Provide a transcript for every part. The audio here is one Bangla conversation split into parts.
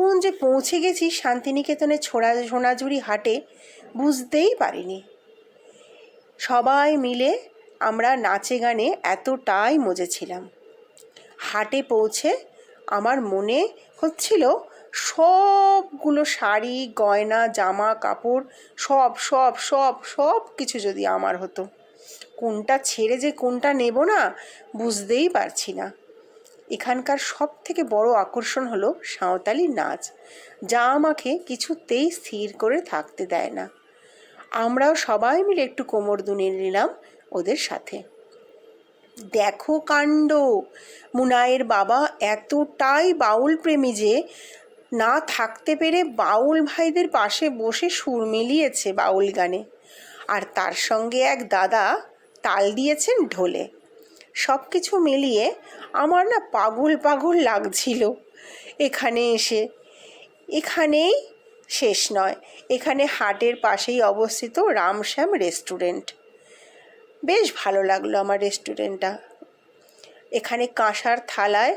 কখন যে পৌঁছে গেছি শান্তিনিকেতনের সোনাঝুরি হাটে বুঝতেই পারিনি। সবাই মিলে আমরা নাচে গানে এতটাই মজেছিলাম। হাটে পৌঁছে আমার মনে হচ্ছিল সবগুলো শাড়ি, গয়না, জামা কাপড় সব সব সব সব কিছু যদি আমার হতো। কোনটা ছেড়ে যে কোনটা নেব না বুঝতেই পারছি না। এখানকার সব থেকে বড় আকর্ষণ হলো সাঁওতালি নাচ, যা আমাকে কিছুতেই স্থির করে থাকতে দেয় না। আমরাও সবাই মিলে একটু কোমর দুলিয়ে নিলাম ওদের সাথে। দেখো কাণ্ড! মুনায়ের বাবা এতটাই বাউল প্রেমী যে না থাকতে পেরে বাউল ভাইদের পাশে বসে সুর মিলিয়েছে বাউল গানে, আর তার সঙ্গে এক দাদা তাল দিয়েছেন ঢোলে। সব কিছু মিলিয়ে আমার না পাগল পাগল লাগছিল। এখানে এসে এখানেই শেষ নয়, এখানে হাটের পাশেই অবস্থিত রামশ্যাম রেস্টুরেন্ট। বেশ ভালো লাগলো আমার রেস্টুরেন্টটা। এখানে কাঁসার থালায়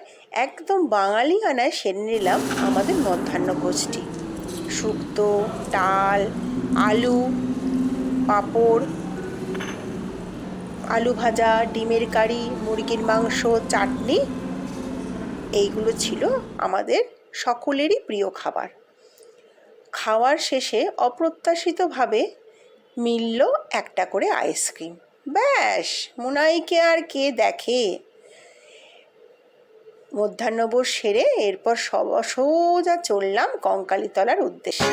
একদম বাঙালি আনায় সেরে নিলাম আমাদের মধ্যাহ্নভোজটি। শুক্তো, ডাল, আলু, পাঁপড়, আলু ভাজা, ডিমের কারি, মুরগির মাংস, চাটনি, এইগুলো ছিল আমাদের সকলেরই প্রিয় খাবার। খাওয়ার শেষে অপ্রত্যাশিতভাবে মিলল একটা করে আইসক্রিম। ব্যাস, মুনাইকে আর কে দেখে। মধ্যাহ্নভোজ সেরে এরপর সোজা চললাম কঙ্কালীতলার উদ্দেশ্যে।